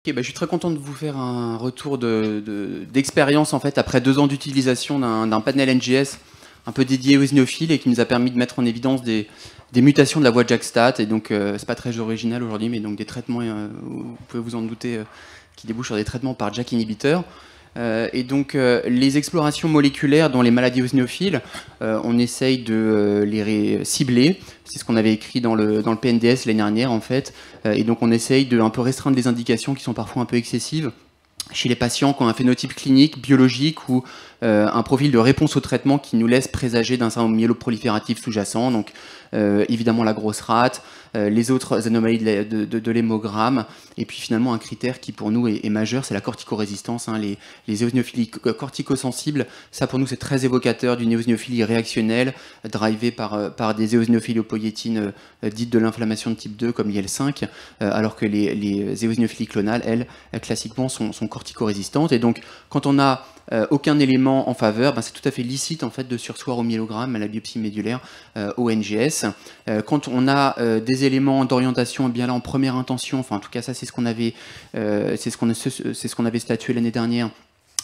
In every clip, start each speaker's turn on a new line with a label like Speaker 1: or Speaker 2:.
Speaker 1: Ok, je suis très content de vous faire un retour d'expérience en fait après 2 ans d'utilisation d'un panel NGS un peu dédié aux eosinophiles et qui nous a permis de mettre en évidence des mutations de la voie JAK-STAT. Et donc c'est pas très original aujourd'hui, mais donc des traitements, vous pouvez vous en douter, qui débouchent sur des traitements par JAK inhibiteurs. Les explorations moléculaires dans les maladies eosinophiles, on essaye de les cibler. C'est ce qu'on avait écrit dans le PNDS l'année dernière en fait. Et donc on essaye de un peu restreindre les indications qui sont parfois un peu excessives chez les patients qui ont un phénotype clinique, biologique ou un profil de réponse au traitement qui nous laisse présager d'un syndrome myéloprolifératif sous-jacent. Donc évidemment la grosse rate, les autres anomalies de l'hémogramme, et puis finalement un critère qui pour nous est majeur, c'est la corticorésistance. Les éosinophilies corticosensibles, ça pour nous c'est très évocateur d'une éosinophilie réactionnelle, drivée par des éosinophiliopoïétines dites de l'inflammation de type 2 comme l'IL5, alors que les éosinophilies clonales, elles, classiquement sont corticorésistantes. Et donc quand on a aucun élément en faveur, c'est tout à fait licite en fait de sursoir au myélogramme, à la biopsie médulaire, au NGS. Quand on a des éléments d'orientation, bien là en première intention, enfin en tout cas ça c'est ce qu'on avait, statué l'année dernière.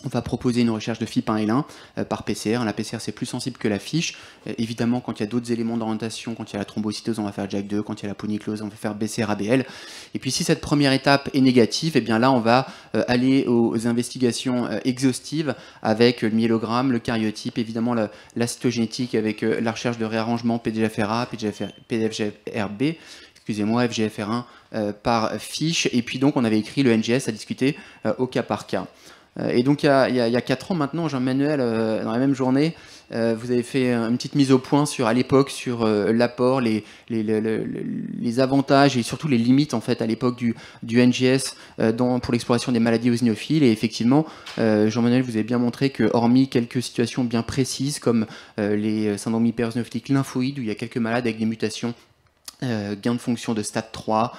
Speaker 1: On va proposer une recherche de FIP1L1 par PCR. La PCR, c'est plus sensible que la fiche. Évidemment, quand il y a d'autres éléments d'orientation, quand il y a la thrombocytose, on va faire JAK2. Quand il y a la ponyclose, on va faire BCR-ABL. Et puis, si cette première étape est négative, et bien là, on va aller aux investigations exhaustives avec le myélogramme, le karyotype, évidemment la cytogénétique avec la recherche de réarrangement PDGFR-A, PDGFR-B, excusez-moi, FGFR1 par fiche. Et puis donc, on avait écrit le NGS à discuter au cas par cas. Et donc il y a 4 ans maintenant, Jean-Manuel, dans la même journée, vous avez fait une petite mise au point à l'époque sur l'apport, les avantages et surtout les limites en fait à l'époque du NGS pour l'exploration des maladies eosinophiles. Et effectivement, Jean-Manuel, vous avez bien montré que hormis quelques situations bien précises comme les syndromes hypereosinophiliques lymphoïdes où il y a quelques malades avec des mutations, gain de fonction de stade 3,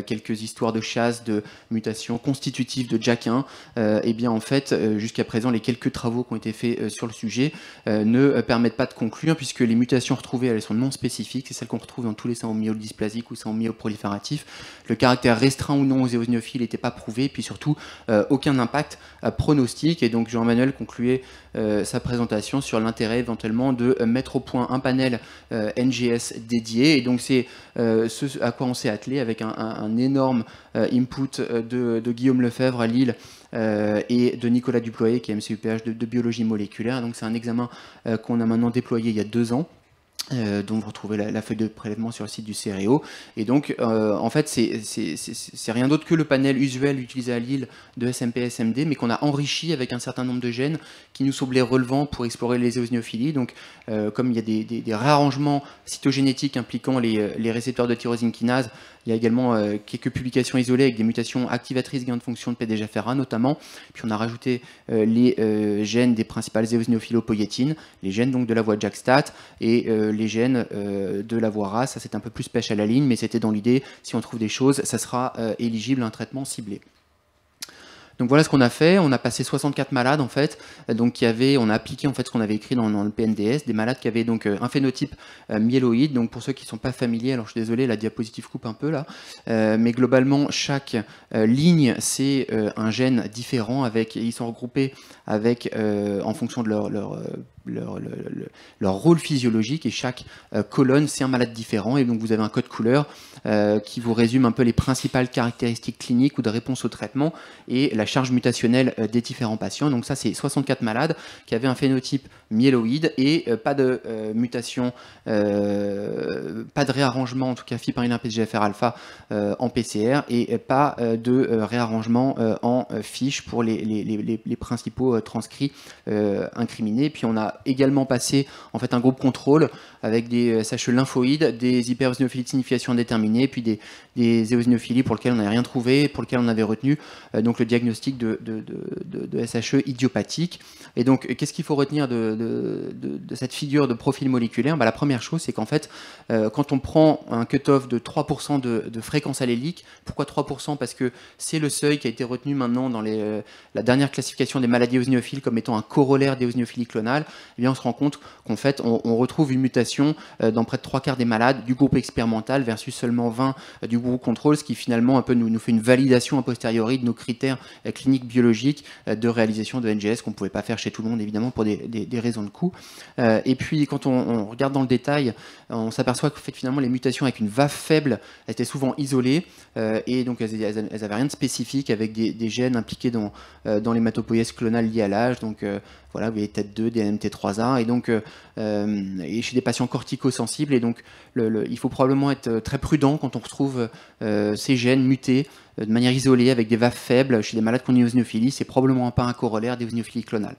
Speaker 1: quelques histoires de chasse, de mutations constitutives de JAK1, et bien en fait, jusqu'à présent, les quelques travaux qui ont été faits sur le sujet ne permettent pas de conclure, puisque les mutations retrouvées, elles sont non spécifiques, c'est celles qu'on retrouve dans tous les syndromes myélodysplasiques ou syndromes myéloprolifératifs. Le caractère restreint ou non aux éosinophiles n'était pas prouvé, et puis surtout, aucun impact pronostique. Et donc Jean-Manuel concluait sa présentation sur l'intérêt éventuellement de mettre au point un panel NGS dédié. Et donc c'est ce à quoi on s'est attelé avec un énorme input de Guillaume Lefebvre à Lille et de Nicolas Duployé qui est MCUPH de biologie moléculaire. Donc c'est un examen qu'on a maintenant déployé il y a 2 ans. Dont vous retrouvez la feuille de prélèvement sur le site du CREO. Et donc, en fait, c'est rien d'autre que le panel usuel utilisé à Lille de SMP-SMD, mais qu'on a enrichi avec un certain nombre de gènes qui nous semblaient relevants pour explorer les éosinophilie. Donc, comme il y a des réarrangements cytogénétiques impliquant les récepteurs de tyrosine kinase, il y a également quelques publications isolées avec des mutations activatrices gain de fonction de PDGFR1 notamment. Puis on a rajouté les gènes des principales éosinophilopoïétines, les gènes donc de la voie JAK-STAT et les gènes de la voie RAS. Ça c'est un peu plus pêche à la ligne, mais c'était dans l'idée, si on trouve des choses, ça sera éligible à un traitement ciblé. Donc voilà ce qu'on a fait, on a passé 64 malades en fait, donc on a appliqué en fait ce qu'on avait écrit dans le PNDS, des malades qui avaient donc un phénotype myéloïde. Donc pour ceux qui ne sont pas familiers, alors je suis désolé, la diapositive coupe un peu là, mais globalement chaque ligne c'est un gène différent, ils sont regroupés avec en fonction de leur rôle physiologique, et chaque colonne c'est un malade différent. Et donc vous avez un code couleur qui vous résume un peu les principales caractéristiques cliniques ou de réponse au traitement et la charge mutationnelle des différents patients. Donc ça c'est 64 malades qui avaient un phénotype myéloïde et pas de mutation, pas de réarrangement en tout cas FIP1L1 PDGFR alpha en PCR, et pas de réarrangement en fiche pour les principaux transcrits incriminés. Puis on a également passé en fait un groupe contrôle avec des SHE lymphoïdes, des hypereosinophilies de signification indéterminée, puis des éosinophilies pour lesquelles on n'avait rien trouvé, pour lesquelles on avait retenu donc le diagnostic de SHE idiopathique. Et donc qu'est-ce qu'il faut retenir de cette figure de profil moléculaire? La première chose, c'est qu'en fait quand on prend un cutoff de 3% de fréquence allélique, pourquoi 3%? Parce que c'est le seuil qui a été retenu maintenant dans la dernière classification des maladies éosinophiles comme étant un corollaire d'éosinophilie clonale. eh bien, on se rend compte qu'en fait, on retrouve une mutation dans près de 3/4 des malades du groupe expérimental versus seulement 20 du groupe contrôle, ce qui finalement un peu nous fait une validation a posteriori de nos critères cliniques biologiques de réalisation de NGS qu'on ne pouvait pas faire chez tout le monde, évidemment, pour des raisons de coût. Et puis, quand on regarde dans le détail, on s'aperçoit que en fait, finalement, les mutations avec une VAF faible étaient souvent isolées, et donc elles n'avaient rien de spécifique, avec des gènes impliqués dans l'hématopoïèse clonale liée à l'âge. Donc voilà, vous voyez TET2, DNMT3A, et donc et chez des patients corticosensibles. Et donc il faut probablement être très prudent quand on retrouve ces gènes mutés de manière isolée avec des VAF faibles chez des malades qui ont une éosinophilie. C'est probablement pas un corollaire d'éosinophilie clonale.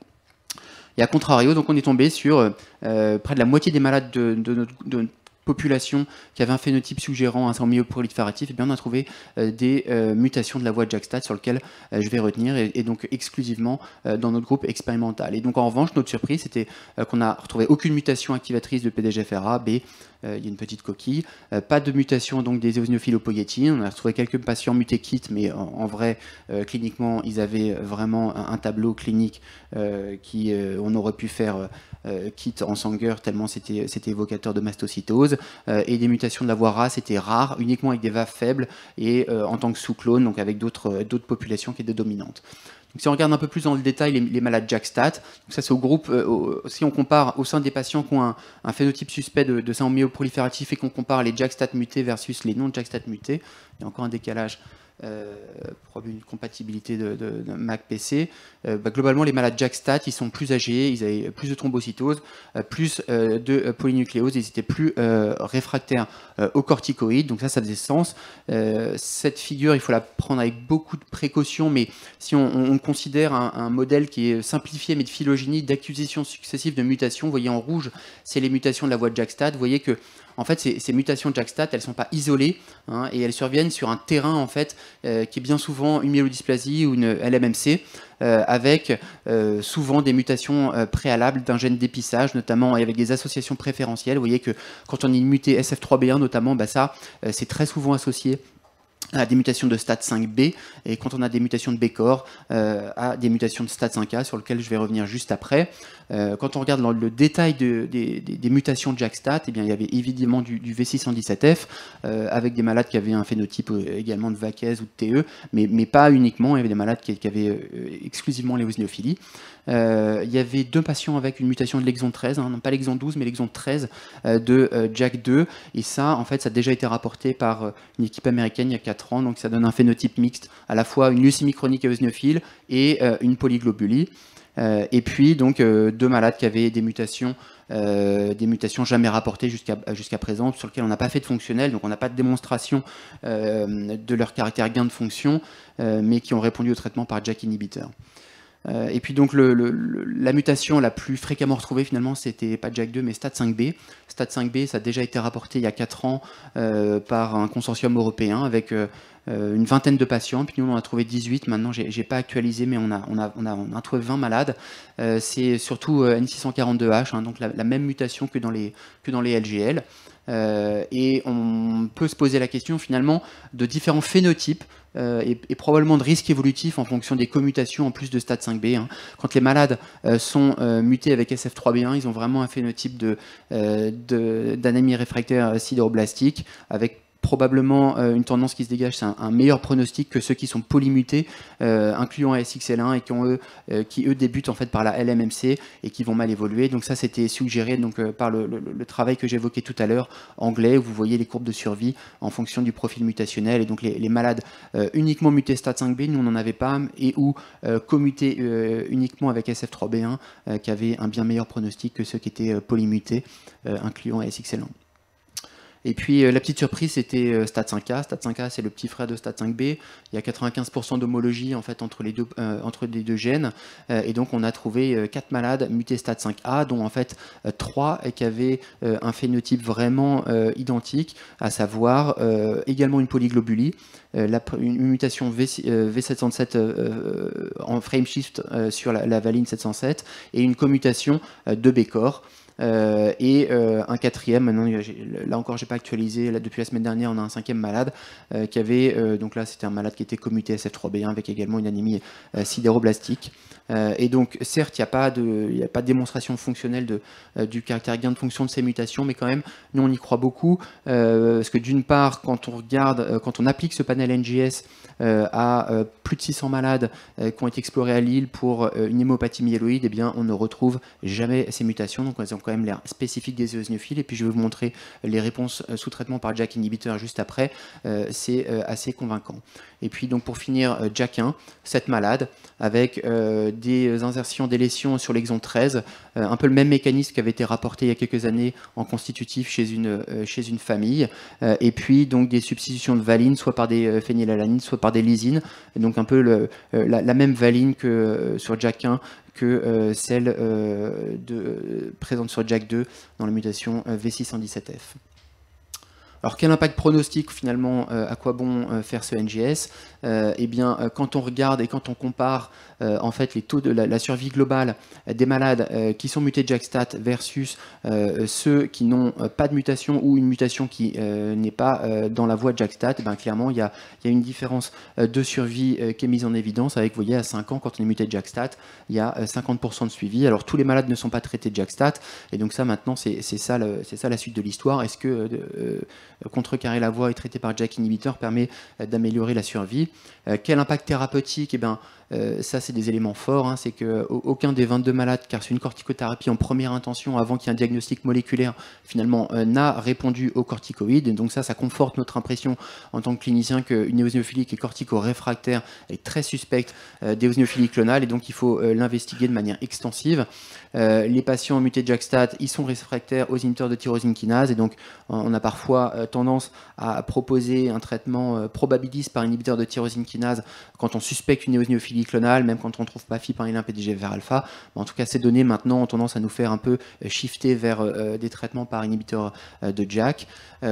Speaker 1: Et à contrario, donc on est tombé sur près de la moitié des malades de notre population qui avait un phénotype suggérant un syndrome myéloprolifératif, et bien on a trouvé des mutations de la voie de JAK-STAT sur lesquelles je vais retenir, et donc exclusivement dans notre groupe expérimental. Et donc en revanche, notre surprise, c'était qu'on n'a retrouvé aucune mutation activatrice de PDGFR-A, B, il y a une petite coquille, pas de mutation donc des éosinophiles au poïétine. On a trouvé quelques patients mutés KIT, mais en vrai, cliniquement, ils avaient vraiment un tableau clinique qui on aurait pu faire KIT en Sanger, tellement c'était évocateur de mastocytose, et des mutations de la voie RAS, c'était rare, uniquement avec des VAF faibles, et en tant que sous-clone, donc avec d'autres populations qui étaient dominantes. Donc, si on regarde un peu plus dans le détail les malades JAK-STAT, donc ça c'est au groupe, si on compare au sein des patients qui ont un phénotype suspect de syndrome myéloprolifératif, et qu'on compare les JAK-STAT mutés versus les non-JAK-STAT mutés, il y a encore un décalage, probablement une compatibilité de MAC-PC. Globalement, les malades JAK-STAT, ils sont plus âgés, ils avaient plus de thrombocytose, plus de polynucléose, ils étaient plus réfractaires aux corticoïdes, donc ça faisait sens. Cette figure, il faut la prendre avec beaucoup de précaution, mais si on considère un modèle qui est simplifié, mais de phylogénie, d'acquisition successive de mutations, vous voyez en rouge, c'est les mutations de la voie de JAK-STAT. Vous voyez que en fait, ces mutations de JAK-STAT, elles ne sont pas isolées, hein, et elles surviennent sur un terrain en fait, qui est bien souvent une myélodysplasie ou une LMMC, avec souvent des mutations préalables d'un gène d'épissage, notamment, et avec des associations préférentielles. Vous voyez que quand on est muté SF3B1 notamment, c'est très souvent associé à des mutations de stade 5B, et quand on a des mutations de B-corps, à des mutations de stade 5A, sur lesquelles je vais revenir juste après. Quand on regarde dans le détail des mutations de JAK-STAT, eh bien, il y avait évidemment du V617F, avec des malades qui avaient un phénotype également de Vaquez ou de TE, mais pas uniquement. Il y avait des malades qui avaient exclusivement l'éosinophilie. Il y avait 2 patients avec une mutation de l'exon 13, non pas l'exon 12, mais l'exon 13 de JAK2, et ça, en fait, ça a déjà été rapporté par une équipe américaine il y a 4 ans, donc ça donne un phénotype mixte, à la fois une leucémie chronique éosinophile et une polyglobulie. Et puis donc 2 malades qui avaient des mutations jamais rapportées jusqu'à présent, sur lesquelles on n'a pas fait de fonctionnel, donc on n'a pas de démonstration de leur caractère gain de fonction, mais qui ont répondu au traitement par JAK inhibiteur. Et puis donc la mutation la plus fréquemment retrouvée finalement, c'était pas JAK2 mais STAT5B. STAT5B, ça a déjà été rapporté il y a 4 ans par un consortium européen avec une vingtaine de patients, puis nous on en a trouvé 18. Maintenant j'ai pas actualisé, mais on a trouvé 20 malades. C'est surtout N642H, hein, donc la même mutation que dans les LGL. Et on peut se poser la question finalement de différents phénotypes et probablement de risques évolutifs en fonction des commutations en plus de stade 5B. Hein. Quand les malades sont mutés avec SF3B1, ils ont vraiment un phénotype d'anémie réfractaire sideroblastique, avec probablement une tendance qui se dégage, c'est un meilleur pronostic que ceux qui sont polymutés, incluant ASXL1, et qui eux débutent en fait par la LMMC et qui vont mal évoluer. Donc ça, c'était suggéré donc, par le travail que j'évoquais tout à l'heure, anglais, où vous voyez les courbes de survie en fonction du profil mutationnel. Et donc les malades uniquement mutés stade 5B, nous on n'en avait pas, et ou commutés uniquement avec SF3B1, qui avaient un bien meilleur pronostic que ceux qui étaient polymutés, incluant ASXL1. Et puis la petite surprise, c'était stade 5A. Stade 5A, c'est le petit frère de stade 5B. Il y a 95% d'homologie en fait entre les deux gènes. Et donc on a trouvé 4 malades mutés stade 5A, dont en fait 3 qui avaient un phénotype vraiment identique, à savoir également une polyglobulie, une mutation V707 en frameshift sur la valine 707, et une commutation de B-corps. et un quatrième. Maintenant, là encore, j'ai pas actualisé. Là, depuis la semaine dernière, on a un cinquième malade qui avait, donc là, c'était un malade qui était commuté SF3B1 avec également une anémie sidéroblastique. Et donc, certes, il n'y a pas de démonstration fonctionnelle du caractère gain de fonction de ces mutations, mais quand même, nous, on y croit beaucoup, parce que d'une part, quand on regarde, quand on applique ce panel NGS à plus de 600 malades qui ont été explorés à Lille pour une hémopathie myéloïde, eh bien, on ne retrouve jamais ces mutations, donc elles ont quand même l'air spécifiques des éosinophiles. Et puis, je vais vous montrer les réponses sous traitement par JAK inhibiteur juste après. C'est assez convaincant. Et puis, donc, pour finir, JAK1, 7 malades, avec des insertions, des lésions sur l'exon 13, un peu le même mécanisme qui avait été rapporté il y a quelques années en constitutif chez une famille, et puis donc des substitutions de valine, soit par des phénylalanines, soit par des lysines, donc un peu la même valine que sur JAK1 que celle présente sur JAK2 dans la mutation V617F. Alors quel impact pronostique finalement, à quoi bon faire ce NGS? Eh bien, quand on regarde et quand on compare en fait les taux de la survie globale des malades qui sont mutés de JAK-STAT versus ceux qui n'ont pas de mutation ou une mutation qui n'est pas dans la voie de JAK-STAT, eh bien, clairement il y a une différence de survie qui est mise en évidence avec, vous voyez, à 5 ans, quand on est muté de JAK-STAT, il y a 50% de suivi. Alors tous les malades ne sont pas traités de JAK-STAT, et donc ça maintenant c'est ça la suite de l'histoire. Est-ce que contrecarrer la voie et traiter par JAK inhibiteur permet d'améliorer la survie? Quel impact thérapeutique? Eh bien, ça, c'est des éléments forts. Hein. C'est qu'aucun des 22 malades qui a reçu une corticothérapie en première intention avant qu'il y ait un diagnostic moléculaire, finalement, n'a répondu aux corticoïdes. Et donc ça conforte notre impression en tant que clinicien qu'une éosinophilie qui est cortico-réfractaire est très suspecte d'éosinophilie clonale, et donc il faut l'investiguer de manière extensive. Les patients mutés de JAK-STAT, ils sont réfractaires aux inhibiteurs de tyrosine kinase, et donc on a parfois tendance à proposer un traitement probabiliste par inhibiteur de tyrosine kinase quand on suspecte une éosinophilie clonale, même quand on ne trouve pas Phi par un PDGFR alpha. En tout cas, ces données maintenant ont tendance à nous faire un peu shifter vers des traitements par inhibiteur de JAK.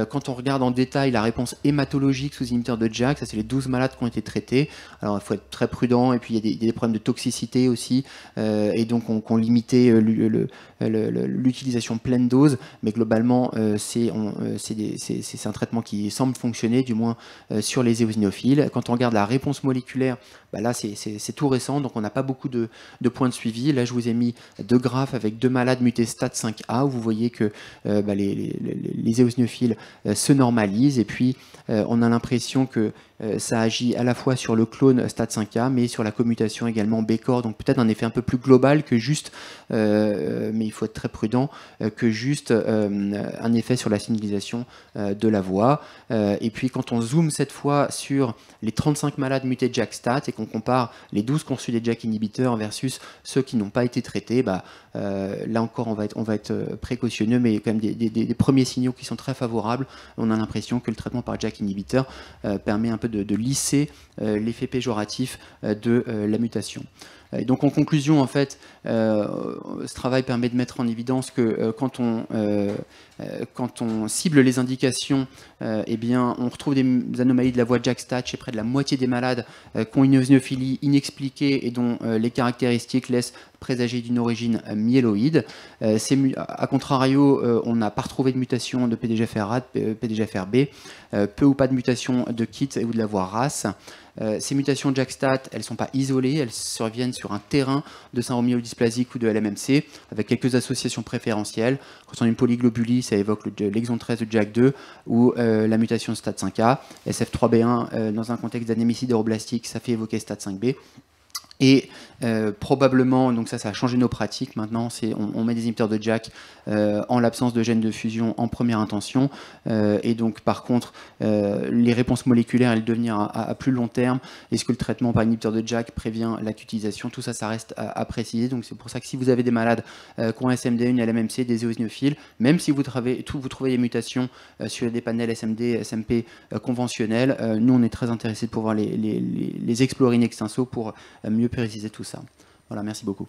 Speaker 1: Quand on regarde en détail la réponse hématologique sous inhibiteur de JAK, ça c'est les 12 malades qui ont été traités. Alors il faut être très prudent, et puis il y a des problèmes de toxicité aussi, et donc on limitait l'utilisation pleine dose, mais globalement c'est un traitement qui semble fonctionner, du moins sur les éosinophiles. Quand on regarde la réponse moléculaire, bah là c'est tout récent, donc on n'a pas beaucoup de points de suivi. Là je vous ai mis deux graphes avec deux malades mutés STAT5A, où vous voyez que les éosinophiles se normalisent, et puis on a l'impression que ça agit à la fois sur le clone STAT5A, mais sur la commutation également B-Core, donc peut-être un effet un peu plus global que juste, mais il faut être très prudent, que juste un effet sur la signalisation de la voie. Et puis quand on zoome cette fois sur les 35 malades mutés de JAK-STAT et qu'on compare les 12 qui ont reçu des JAK inhibiteurs versus ceux qui n'ont pas été traités, bah, là encore on va être précautionneux, mais il y a quand même des premiers signaux qui sont très favorables. On a l'impression que le traitement par JAK inhibiteur permet un peu de lisser l'effet péjoratif de la mutation. Et donc en conclusion, en fait, ce travail permet de mettre en évidence que quand on cible les indications, eh bien, on retrouve des anomalies de la voie de JAK-STAT chez près de la moitié des malades qui ont une éosinophilie inexpliquée et dont les caractéristiques laissent présager d'une origine myéloïde. A contrario, on n'a pas retrouvé de mutation de PDGFR-A, PDGFR-B, peu ou pas de mutation de KIT ou de la voie RAS. Ces mutations de JAK-STAT, elles ne sont pas isolées, elles surviennent sur un terrain de syndrome myélodysplasique ou de LMMC, avec quelques associations préférentielles. Quand on a une polyglobulie, ça évoque l'exon 13 de JAK2, ou la mutation STAT5A, SF3B1 dans un contexte d'anémie sidéroblastique, ça fait évoquer STAT5B. Et probablement, donc ça a changé nos pratiques. Maintenant, on met des inhibiteurs de JAK en l'absence de gènes de fusion en première intention. Et donc, par contre, les réponses moléculaires, elles devenir à plus long terme. Est-ce que le traitement par inhibiteur de JAK prévient l'acute utilisation? Tout ça, ça reste à préciser. Donc, c'est pour ça que si vous avez des malades qui ont un SMD, une LMMC, des éosinophiles, même si vous trouvez des mutations sur des panels SMD, SMP conventionnels, nous, on est très intéressés de pouvoir les explorer in extenso pour mieux préciser tout ça. Voilà, merci beaucoup.